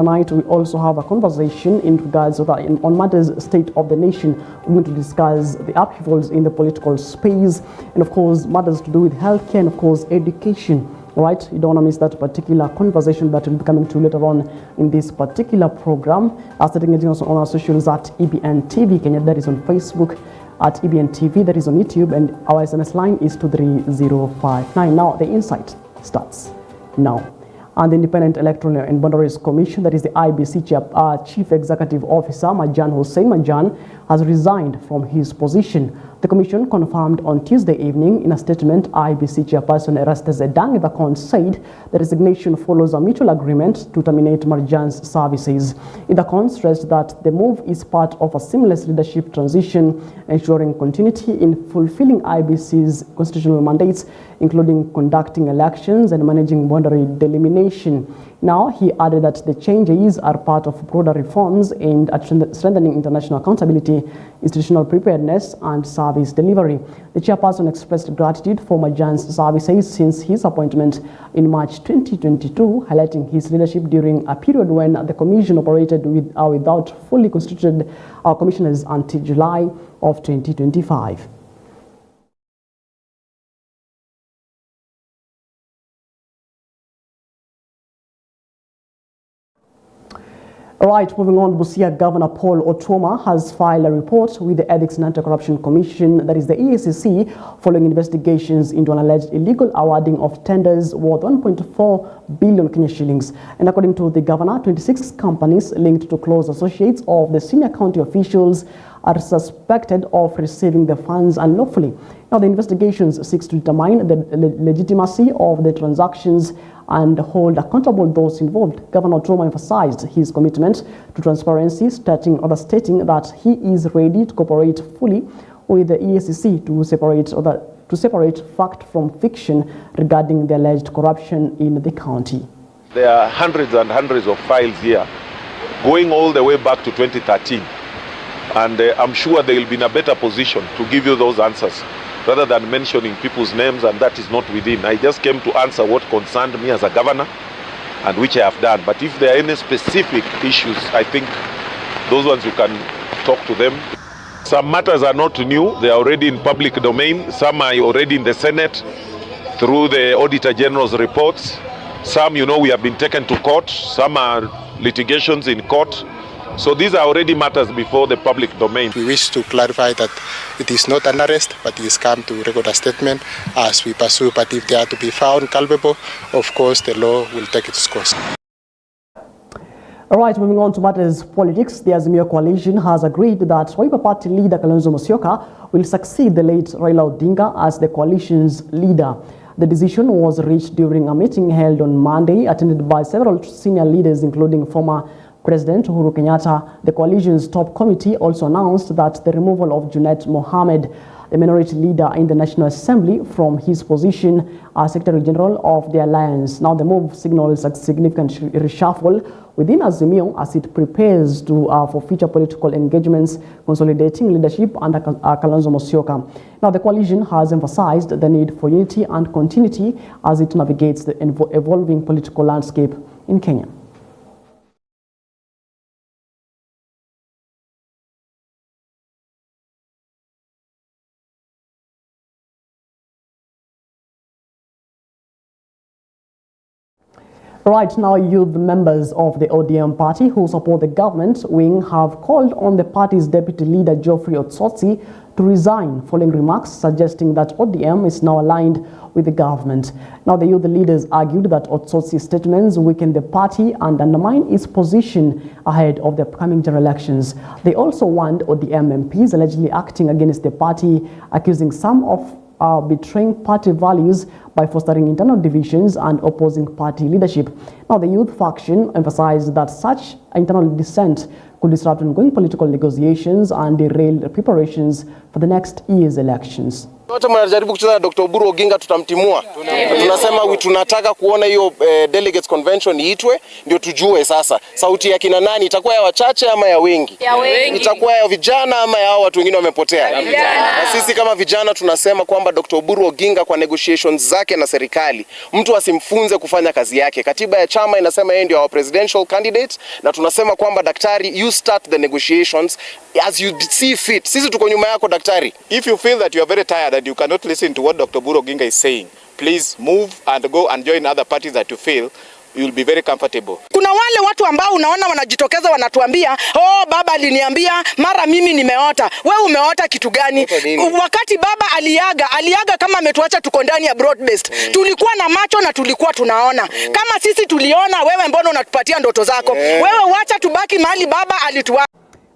Tonight, we also have a conversation in regards to that on matters state of the nation. We're going to discuss the upheavals in the political space and, of course, matters to do with healthcare and, of course, education. All right, you don't want to miss that particular conversation that will be coming to later on in this particular program. Starting it on our socials at EBN TV Kenya, that is on Facebook, at EBN TV, that is on YouTube, and our SMS line is 23059. Now, the insight starts now. And the Independent Electoral and Boundaries Commission, that is the Iebc Chief Executive Officer, Hussein Marjan, has resigned from his position. The Commission confirmed on Tuesday evening in a statement. Iebc Chairperson Erastus Edang said the resignation follows a mutual agreement to terminate Marjan's services. Edang stressed that the move is part of a seamless leadership transition, ensuring continuity in fulfilling Iebc's constitutional mandates, including conducting elections and managing boundary delimitation. Now, he added that the changes are part of broader reforms aimed at strengthening international accountability, institutional preparedness, and service delivery. The chairperson expressed gratitude for Marjan's services since his appointment in March 2022, highlighting his leadership during a period when the Commission operated without fully constituted commissioners until July of 2025. All right, moving on, Busia Governor Paul Otuoma has filed a report with the Ethics and Anti-Corruption Commission, that is the EACC, following investigations into an alleged illegal awarding of tenders worth 1.4 billion Kenya shillings. And according to the governor, 26 companies linked to close associates of the senior county officials are suspected of receiving the funds unlawfully. Now, the investigations seeks to determine the legitimacy of the transactions and hold accountable those involved. Governor Otuoma emphasized his commitment to transparency, stating that he is ready to cooperate fully with the EACC to separate fact from fiction regarding the alleged corruption in the county. There are hundreds and hundreds of files here, going all the way back to 2013. And I'm sure they will be in a better position to give you those answers, rather than mentioning people's names, and that is not within. I just came to answer what concerned me as a governor and which I have done. But if there are any specific issues, I think those ones you can talk to them. Some matters are not new. They are already in public domain. Some are already in the Senate through the Auditor General's reports. Some, we have been taken to court. Some are litigations in court. So these are already matters before the public domain. We wish to clarify that it is not an arrest, but it is come to record a statement as we pursue. But if they are to be found culpable, of course, the law will take its course. All right, moving on to matters politics, the Azimio coalition has agreed that Wiper Party leader Kalonzo Musyoka will succeed the late Raila Odinga as the coalition's leader. The decision was reached during a meeting held on Monday, attended by several senior leaders, including former President Uhuru Kenyatta. The coalition's top committee also announced that the removal of Junet Mohammed, the minority leader in the National Assembly, from his position as Secretary General of the Alliance. Now, the move signals a significant reshuffle within Azimio as it prepares for future political engagements, consolidating leadership under Kalonzo Musyoka. Now, the coalition has emphasized the need for unity and continuity as it navigates the evolving political landscape in Kenya. Right now, youth members of the ODM party who support the government wing have called on the party's deputy leader Geoffrey Otsotsi to resign, following remarks suggesting that ODM is now aligned with the government. Now, the youth leaders argued that Otsotsi's statements weaken the party and undermine its position ahead of the upcoming general elections. They also warned ODM MPs allegedly acting against the party, accusing some of betraying party values by fostering internal divisions and opposing party leadership. Now, the youth faction emphasized that such internal dissent could disrupt ongoing political negotiations and derail preparations for the next year's elections. Wote mnajaribu kucheza na Dr. Oburu Oginga, tutamtimua. Tunasema tunataka kuona hiyo delegates convention iitwe ndio tujue sasa sauti ya kina nani itakuwa ya wachache ama ya wengi. Itakuwa ya vijana ama ya watu wengine wamepotea. Na sisi kama vijana tunasema kwamba Dr. Oburu Oginga kwa negotiations zake na serikali mtu asimfunze kufanya kazi yake. Katiba ya chama inasema yeye ndio our presidential candidate na tunasema kwamba daktari, you start the negotiations as you see fit. Sisi tuko nyuma yako daktari. If you feel that you are very tired and you cannot listen to what Dr. Oburu Oginga is saying, please move and go and join other parties that you feel you will be very comfortable. Kuna wale watu ambao unaona wanajitokeza wanatuambia, "Oh, baba aliniambia, mara mimi nimeota." Wewe umeota kitu gani? Wakati baba aliaga kama ametuacha tuko ndani ya broad based. Tulikuwa na macho na tulikuwa tunaona. Kama sisi tuliona, wewe mbona unatupatia ndoto zako? Wewe wacha tubaki mahali baba alituacha.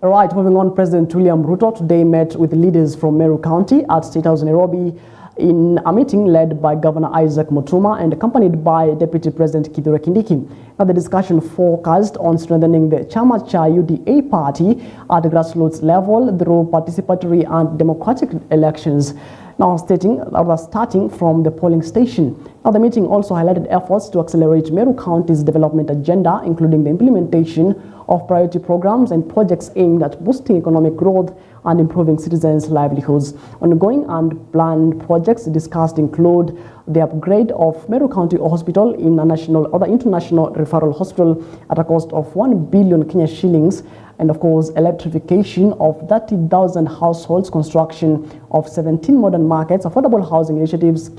All right, moving on, President William Ruto today met with leaders from Meru County at State House Nairobi in a meeting led by Governor Isaac Mutuma and accompanied by Deputy President Kithure Kindiki. Now, the discussion focused on strengthening the Chama Cha UDA party at the grassroots level through participatory and democratic elections. Now, starting from the polling station. Now, the meeting also highlighted efforts to accelerate Meru County's development agenda, including the implementation of priority programs and projects aimed at boosting economic growth and improving citizens' livelihoods. Ongoing and planned projects discussed include the upgrade of Meru County Hospital in a national or the international referral hospital at a cost of 1 billion Kenya shillings, and of course electrification of 30,000 households, construction of 17 modern markets, affordable housing initiatives,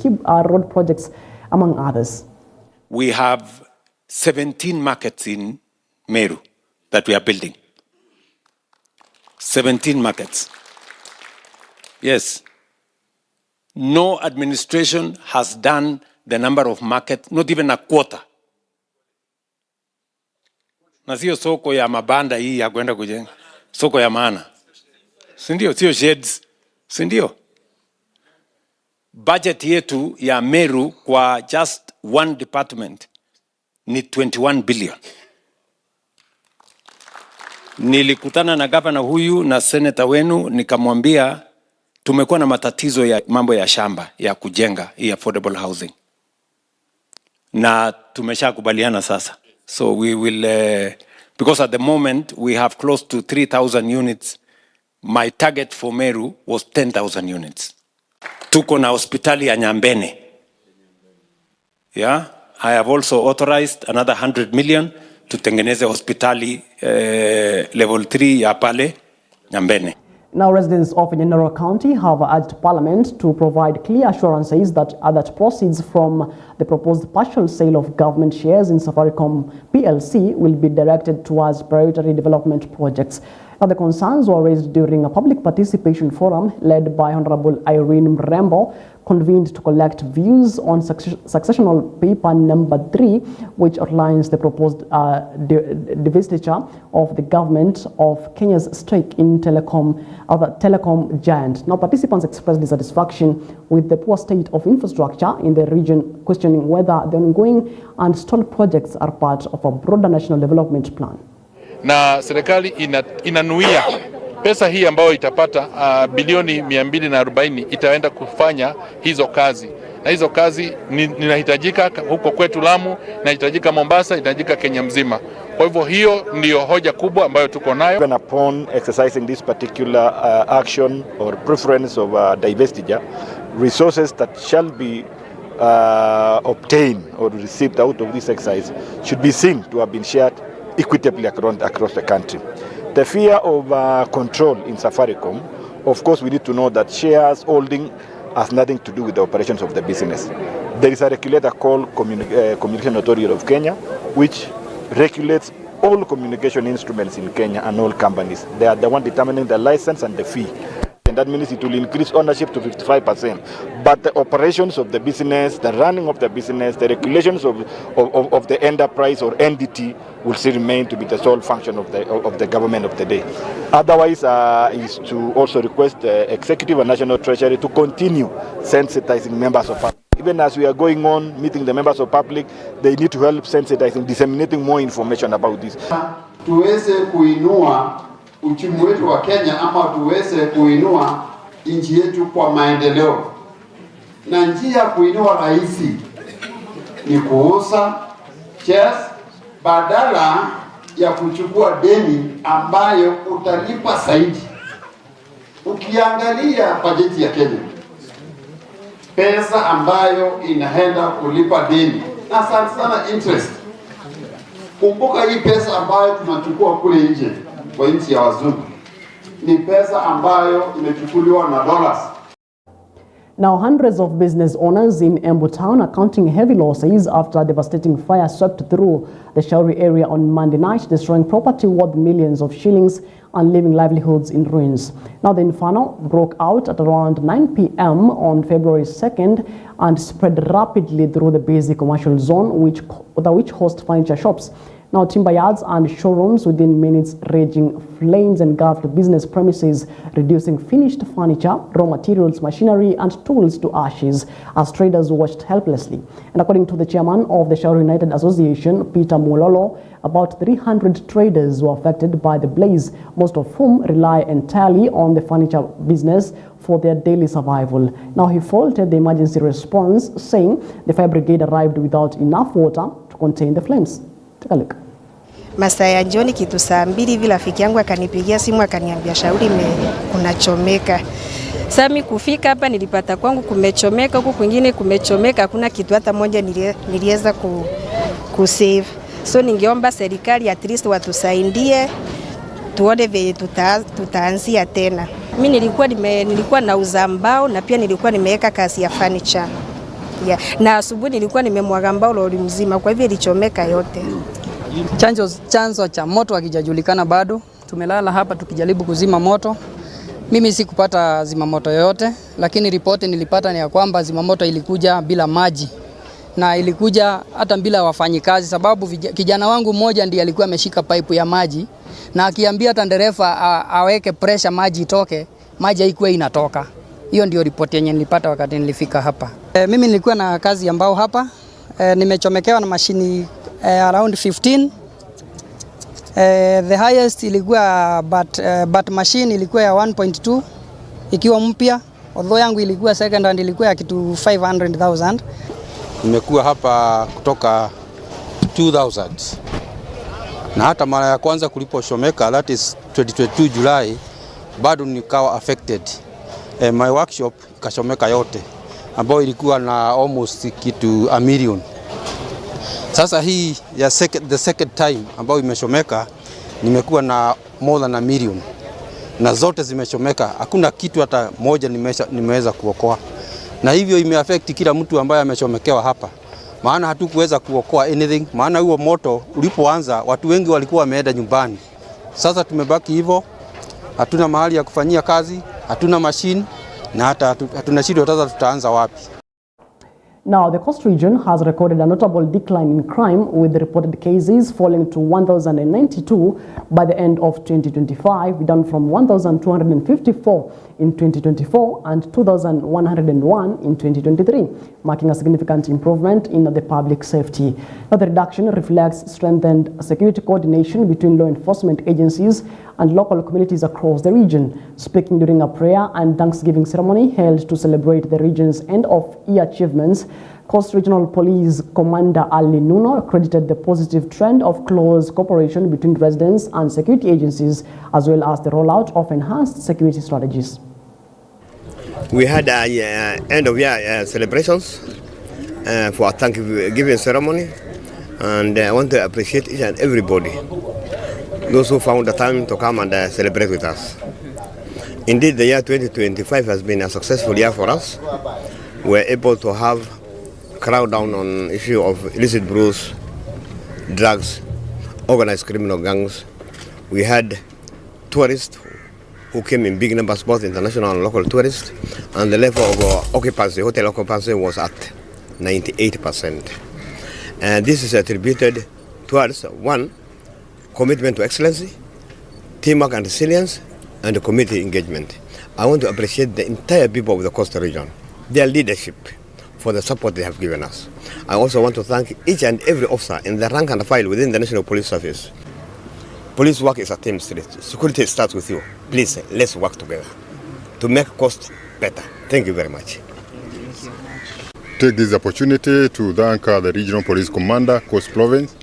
road projects, among others. We have 17 markets in Meru that we are building. 17 markets. Yes. No administration has done the number of markets, not even a quarter. Na sio soko ya mabanda hii ya kwenda kujenga. Soko ya maana. Sindio, sio sheds. Sindio. Budget yetu ya Meru kwa just one department ni 21 billion. Nilikutana na gavana huyu na seneta wenu nikamwambia tumekuwa na matatizo ya mambo ya shamba ya kujenga hii affordable housing. Na tumeshakubaliana sasa. So we will because at the moment we have close to 3,000 units. My target for Meru was 10,000 units. Tuko na hospitali ya Nyambene. Yeah, I have also authorized another 100 million tutengeneze hospitali level 3 ya pale Nyambene. Now, residents of Nyandarua County have urged Parliament to provide clear assurances that proceeds from the proposed partial sale of government shares in Safaricom PLC will be directed towards priority development projects. Now, the concerns were raised during a public participation forum led by Honorable Irene Mrembo, convened to collect views on successional paper number 3, which outlines the proposed divestiture of the government of Kenya's stake in telecom giant. Now, participants expressed dissatisfaction with the poor state of infrastructure in the region, questioning whether the ongoing and stalled projects are part of a broader national development plan. Na serikali inanuia pesa hii ambayo itapata bilioni 240 itaenda kufanya hizo kazi. Na hizo kazi ninahitajika huko kwetu Lamu, inahitajika Mombasa, inahitajika Kenya mzima. Kwa hivyo hiyo ndio hoja kubwa ambayo tuko nayo. Even upon exercising this particular action or preference of divestiture, resources that shall be obtained or received out of this exercise should be seen to have been shared equitably across the country. The fear of control in Safaricom, of course we need to know that shares holding has nothing to do with the operations of the business. There is a regulator called Communication Authority of Kenya, which regulates all communication instruments in Kenya and all companies. They are the one determining the license and the fee. And that means it will increase ownership to 55%. But the operations of the business, the running of the business, the regulations of the enterprise or entity will still remain to be the sole function of the government of the day. Otherwise, is to also request the Executive and National Treasury to continue sensitizing members of public. Even as we are going on meeting the members of public, they need to help sensitizing, disseminating more information about this. Tuweze kuinua uchumi wetu wa Kenya ama tuweze kuinua nchi yetu kwa maendeleo. na njia ya kuinua rahisi ni kuuza shares badala ya kuchukua deni ambayo utalipa zaidi. Ukiangalia bajeti ya Kenya, pesa ambayo inaenda kulipa deni na sana interest. Kumbuka hii pesa ambayo tunachukua kule nje kwa nchi ya wazungu ni pesa ambayo imechukuliwa na dollars. Now, hundreds of business owners in Embu town are counting heavy losses after a devastating fire swept through the Shauri area on Monday night, destroying property worth millions of shillings and leaving livelihoods in ruins. Now, the inferno broke out at around 9 p.m. on February 2nd and spread rapidly through the busy commercial zone, which hosts furniture shops. Now, timber yards and showrooms within minutes, raging flames engulfed business premises, reducing finished furniture, raw materials, machinery, and tools to ashes as traders watched helplessly. And according to the chairman of the Shauri United Association, Peter Mololo, about 300 traders were affected by the blaze, most of whom rely entirely on the furniture business for their daily survival. Now, he faulted the emergency response, saying the fire brigade arrived without enough water to contain the flames. Take a look. Masaa ya jioni kitu saa 2 hivi rafiki yangu akanipigia simu akaniambia Shauri kunachomeka. Sasa mimi kufika hapa nilipata kwangu kumechomeka, huku kwingine kumechomeka, hakuna kitu hata moja niliweza kusave. So ningeomba serikali at least watusaidie tuone vile tutaanzia tena. Mimi nilikuwa nauza mbao na pia nilikuwa nimeweka kazi ya furniture. Yeah. Na asubuhi nilikuwa nimemwaga mbao lori mzima, kwa hivyo ilichomeka yote. Chanzo cha moto hakijajulikana bado. Tumelala hapa tukijaribu kuzima moto. Mimi sikupata zima moto yoyote, lakini ripoti nilipata ni ya kwamba zima moto ilikuja bila maji na ilikuja hata bila wafanyikazi, sababu kijana wangu mmoja ndiye alikuwa ameshika pipe ya maji na akiambia hata dereva aweke pressure maji itoke, maji haikuwa inatoka. Hiyo ndio ripoti yenye nilipata wakati nilifika hapa. Mimi nilikuwa na kazi ambao hapa nimechomekewa na mashini around 15. The highest ilikuwa but machine ilikuwa ya 1.2 ikiwa mpya, although yangu ilikuwa second hand ilikuwa ya kitu 500,000. Nimekuwa hapa kutoka 2000 na hata mara ya kwanza kuliposhomeka, that is 2022 July, bado nikawa affected. My workshop ikashomeka yote ambayo ilikuwa na almost kitu 1 million. Sasa hii ya the second time ambayo imeshomeka nimekuwa na more than 1 million na zote zimeshomeka, hakuna kitu hata moja nimeweza kuokoa, na hivyo imeaffect kila mtu ambaye ameshomekewa hapa, maana hatukuweza kuokoa anything, maana huo moto ulipoanza watu wengi walikuwa wameenda nyumbani. Sasa tumebaki hivyo, hatuna mahali ya kufanyia kazi, hatuna machine na hata hatuna shida sasa tutaanza wapi. Now, the Coast region has recorded a notable decline in crime, with the reported cases falling to 1,092 by the end of 2025, down from 1,254 in 2024 and 2,101 in 2023, marking a significant improvement in the public safety. Now, the reduction reflects strengthened security coordination between law enforcement agencies and local communities across the region. Speaking during a prayer and Thanksgiving ceremony held to celebrate the region's end-of-year achievements, Coast Regional Police Commander Ali Nuno credited the positive trend of close cooperation between residents and security agencies, as well as the rollout of enhanced security strategies. We had end-of-year celebrations for a Thanksgiving ceremony, and I want to appreciate each and everybody, those who found the time to come and celebrate with us. Indeed, the year 2025 has been a successful year for us. We're able to have crack down on issue of illicit brews, drugs, organized criminal gangs. We had tourists who came in big numbers, both international and local tourists, and the level of occupancy, hotel occupancy, was at 98%. And this is attributed towards, one, commitment to excellency, teamwork and resilience, and community engagement. I want to appreciate the entire people of the coastal region, their leadership, for the support they have given us. I also want to thank each and every officer in the rank and file within the National Police Service. Police work is a team spirit. Security starts with you. Please, let's work together to make coast better. Thank you very much. take this opportunity to thank the Regional Police Commander, Coast Province,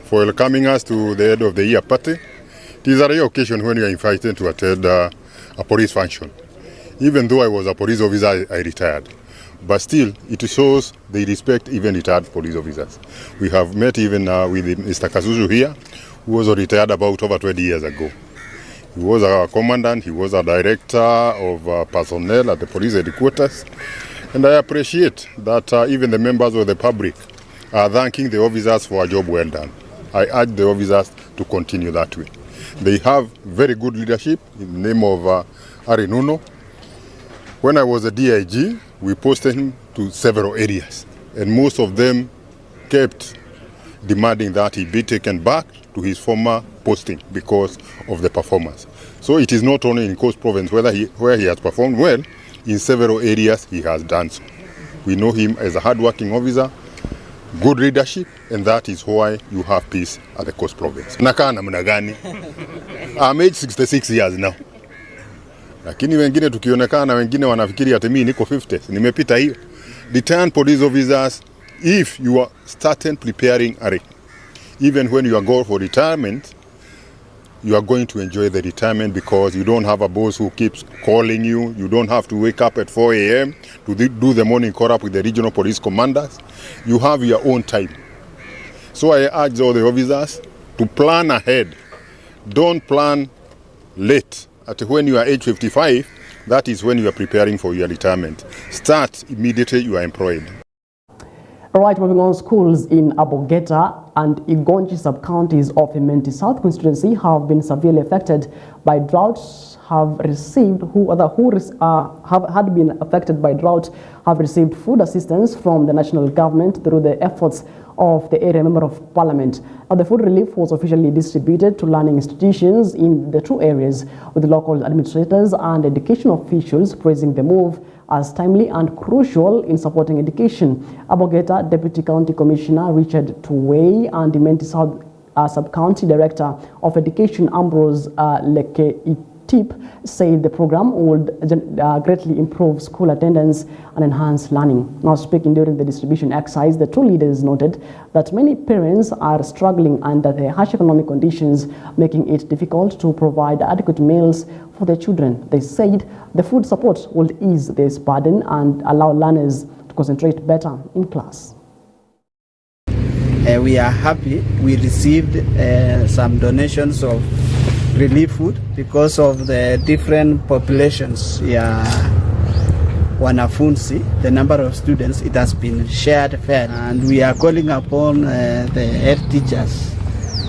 for welcoming us to the end of the year party. It is a rare occasion when we are invited to attend a police function. Even though I was a police officer, I retired. But still, it shows they respect even retired police officers. We have met even with Mr. Kazuzu here, who was retired about over 20 years ago. He was a commandant, he was a director of personnel at the police headquarters. And I appreciate that even the members of the public are thanking the officers for a job well done. I urge the officers to continue that way. They have very good leadership in the name of Ari Nuno. When I was a DIG, we posted him to several areas, and most of them kept demanding that he be taken back to his former posting because of the performance. So it is not only in Coast Province where he has performed well, in several areas he has done so. We know him as a hard-working officer, good leadership, and that is why you have peace at the Coast Province. Nakaa namna gani? I'm age 66 years now. Lakini wengine tukionekana wengine wanafikiri ati mimi niko 50. Nimepita hiyo. Retired police officers, if you are starting preparing even when you are going for retirement, you are going to enjoy the retirement because you don't have a boss who keeps calling you. You don't have to wake up at 4 a.m. to do the morning call up with the regional police commanders. You have your own time. So I urge all the officers to plan ahead. Don't plan late. At when you are age 55, that is when you are preparing for your retirement. Start immediately you are employed. All right, moving on, schools in Abogeta and Igonji sub-counties of Imenti South constituency have been severely affected by droughts. Had been affected by drought have received food assistance from the national government through the efforts of the area member of parliament. Now, the food relief was officially distributed to learning institutions in the two areas, with the local administrators and education officials praising the move as timely and crucial in supporting education. Abogeta Deputy County Commissioner Richard Tuwei and Imenti South Sub-County Director of Education Ambrose Tip said the program would greatly improve school attendance and enhance learning. Now, speaking during the distribution exercise, the two leaders noted that many parents are struggling under the harsh economic conditions, making it difficult to provide adequate meals for their children. They said the food support will ease this burden and allow learners to concentrate better in class. We are happy we received some donations of relief food because of the different populations. Wanafunzi, the number of students, it has been shared fair, and we are calling upon the head teachers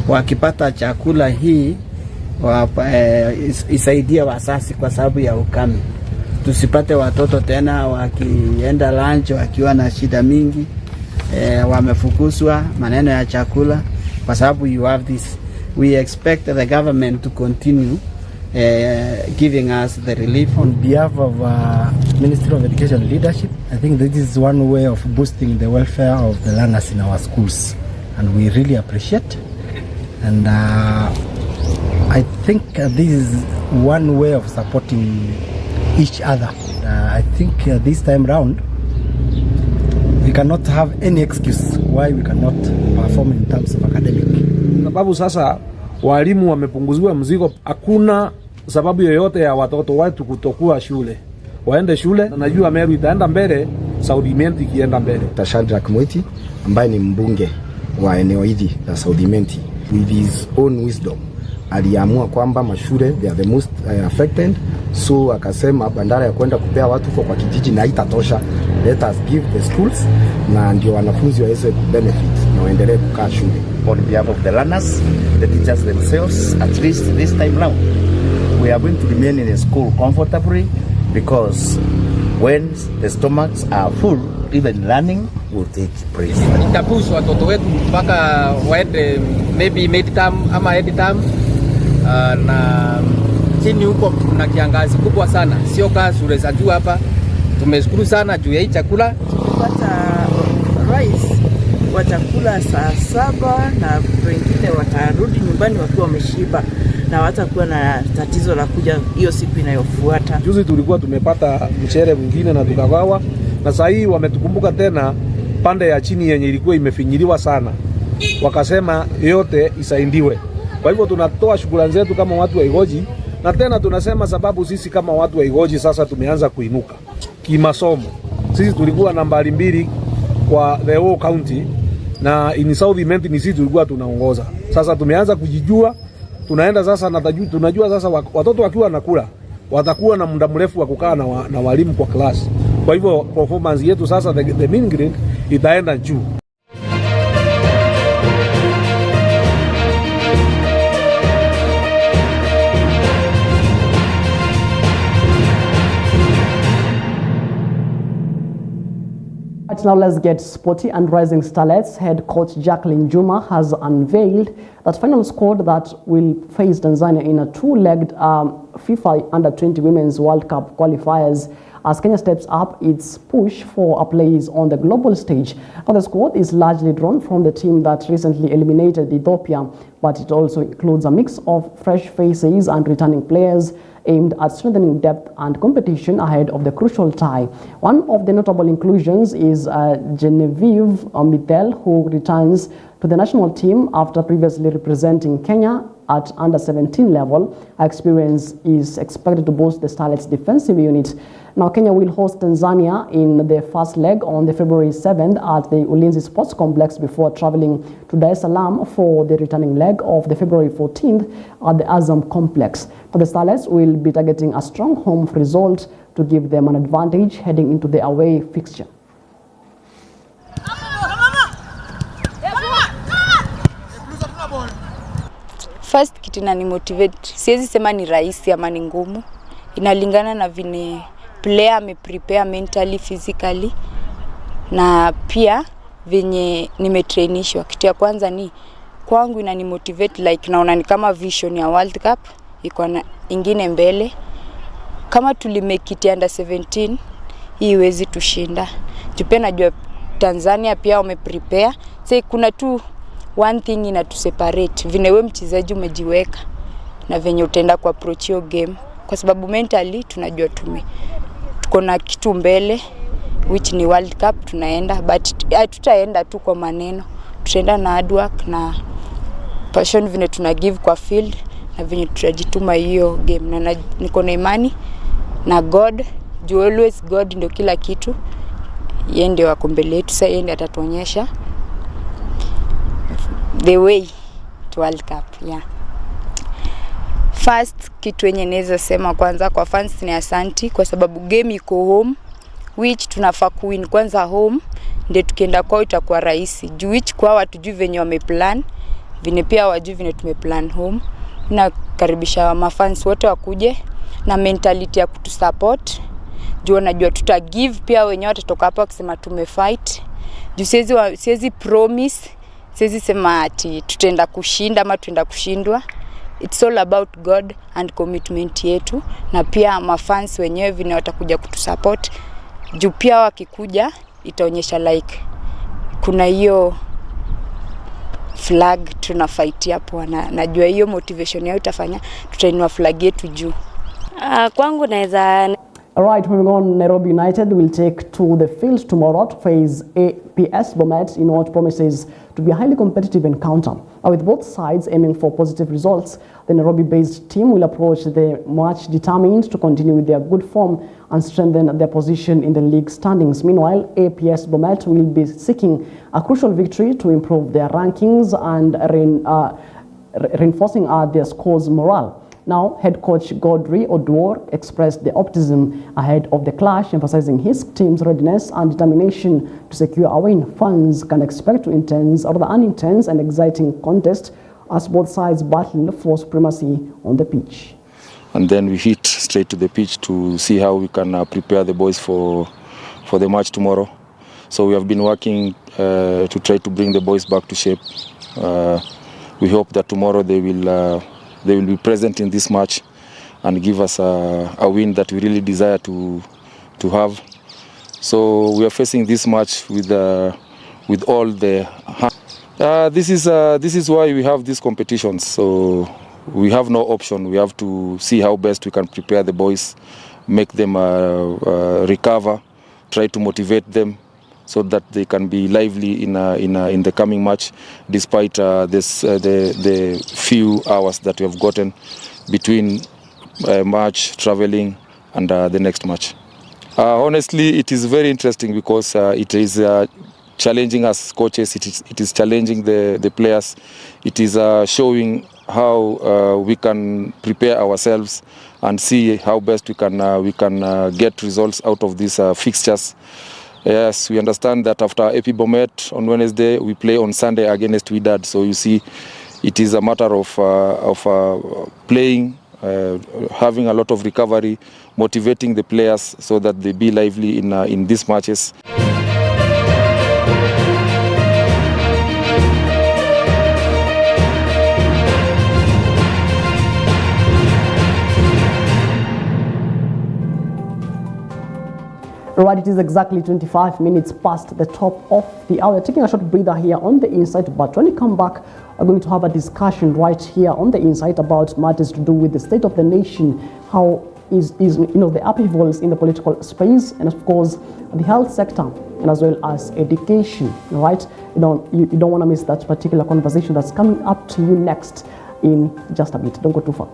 wakipata chakula hii isaidie wasasi kwa sababu ya ukame. Tusipate watoto tena wakienda lunch wakiwa na shida mingi, wamefukuzwa maneno ya chakula kwa sababu you have this. We expect the government to continue giving us the relief. On behalf of Ministry of Education leadership, I think this is one way of boosting the welfare of the learners in our schools, and we really appreciate. And I think this is one way of supporting each other. I think this time round, we cannot have any excuse why we cannot perform in terms of academic. Sababu sasa walimu wamepunguziwa mzigo, hakuna sababu yoyote ya watoto wetu kutokuwa shule. Waende shule, na najua Meru itaenda mbele, South Imenti ikienda mbele. Tashandra Kmwiti ambaye ni mbunge wa eneo hili la South Imenti, with his own wisdom aliamua kwamba mashule they are the most affected, so akasema bandara ya kwenda kupea watu kwa kijiji na itatosha, let us give the schools na ndio wanafunzi waweze kubenefit na waendelee kukaa shule. On behalf of the learners, the teachers themselves, at least this time round, we are going to remain in a school comfortably, because when the stomachs are full, even learning will take place. Itapush watoto wetu mpaka waende maybe mid-term ama head-term, na chini huko kuna kiangazi kubwa sana, sio kaa shule za juu hapa. Tumeshukuru sana juu ya hii chakula. Tumepata rice wa chakula saa 7 na wengine watarudi nyumbani wakiwa wameshiba na watakuwa na tatizo la kuja hiyo siku inayofuata. Juzi tulikuwa tumepata mchere mwingine na tukagawa, na sasa hii wametukumbuka tena pande ya chini yenye ilikuwa imefinyiliwa sana, wakasema yote isaidiwe. Kwa hivyo tunatoa shukrani zetu kama watu wa Igoji, na tena tunasema sababu sisi kama watu wa Igoji sasa tumeanza kuinuka kimasomo. Sisi tulikuwa nambari 2 kwa the whole county, na in South Imenti ni sisi tulikuwa tunaongoza. Sasa tumeanza kujijua, tunaenda sasa na tunajua sasa watoto wakiwa nakula watakuwa na muda mrefu wa kukaa na walimu kwa class. Kwa hivyo performance yetu sasa the mean grade itaenda juu. Right, now let's get sporty. And Rising Starlets head coach Jacqueline Juma has unveiled that final squad that will face Tanzania in a 2-legged FIFA Under-20 Women's World Cup qualifiers as Kenya steps up its push for a place on the global stage. Now, the squad is largely drawn from the team that recently eliminated Ethiopia, but it also includes a mix of fresh faces and returning players aimed at strengthening depth and competition ahead of the crucial tie. One of the notable inclusions is Genevieve Mitel, who returns to the national team after previously representing Kenya at under-17 level. Her experience is expected to boost the Starlets' defensive unit. Now, Kenya will host Tanzania in the first leg on the February 7th at the Ulinzi Sports Complex before traveling to Dar es Salaam for the returning leg of the February 14th at the Azam Complex. Now, the Starlets will be targeting a strong home result to give them an advantage heading into the away fixture. First kitu inani motivate, siwezi sema ni rahisi ama ni ngumu. Inalingana na vile player ameprepare mentally, physically, na pia venye nimetrainishwa. Kitu ya kwanza ni kwangu inani motivate, like naona ni kama vision ya World Cup iko na ingine mbele. Kama tulimake it under 17, hii iwezi tushinda. Tupia najua Tanzania pia wameprepare. Say kuna tu one thing inatuseparate, vile wewe mchezaji umejiweka na venye utaenda ku approach your game, kwa sababu mentally tunajua tuko na kitu mbele which ni World Cup tunaenda, but tutaenda tu kwa maneno, tutaenda na hard work na passion vile tuna give kwa field na venye tutajituma hiyo game, na niko na imani na God, always God ndio kila kitu. Yeye ndio wako mbele yetu, sasa yeye ndiye atatuonyesha the way to World Cup. Yeah. First kitu yenye naweza sema kwanza kwa fans ni asanti, kwa sababu game iko home which tunafaa kuwin kwanza home, ndio tukienda kwao itakuwa rahisi. Juu which kwa watu juu venye wameplan, vile pia wajui vile tumeplan home. Na karibisha mafans wote wakuje na mentality ya kutusupport. Juu najua tuta give pia wenyewe watatoka hapa kusema tumefight. Juu siwezi promise, siwezi sema ati tutaenda kushinda ama tutaenda kushindwa. It's all about God and commitment yetu, na pia mafans wenyewe vile watakuja kutusupport. Juu pia wakikuja itaonyesha like kuna hiyo flag tunafight hapo, na najua hiyo motivation yao itafanya tutainua flag yetu juu. Kwangu naweza. Alright, moving on, Nairobi United will take to the field tomorrow to face APS Bomet in what promises to be a highly competitive encounter. With both sides aiming for positive results, the Nairobi-based team will approach the match determined to continue with their good form and strengthen their position in the league standings. Meanwhile, APS Bomet will be seeking a crucial victory to improve their rankings and reinforcing their squad's morale. Now, head coach Godfrey Oduor expressed the optimism ahead of the clash, emphasizing his team's readiness and determination to secure a win. Fans can expect an intense and exciting contest as both sides battle for supremacy on the pitch. And then we hit straight to the pitch to see how we can prepare the boys for the match tomorrow. So we have been working to try to bring the boys back to shape. We hope that tomorrow they will be present in this match and give us a win that we really desire to have. So we are facing this match with all the. This is why we have these competitions. So we have no option. We have to see how best we can prepare the boys, make them recover, try to motivate them so that they can be lively in the coming match, despite the few hours that we have gotten between match, traveling, and the next match. Honestly, it is very interesting because it is challenging us coaches. It is challenging the players. It is showing how we can prepare ourselves and see how best we can get results out of these fixtures. Yes, we understand that after AP Bomet on Wednesday, we play on Sunday against Wydad. So you see, it is a matter of playing, having a lot of recovery, motivating the players so that they be lively in these matches. Right, it is exactly 25 minutes past the top of the hour. Taking a short breather here on the Insight, but when we come back, we're going to have a discussion right here on the Insight about matters to do with the state of the nation, how is the upheavals in the political space, and of course the health sector, and as well as education. Right, you don't want to miss that particular conversation that's coming up to you next in just a bit. Don't go too far.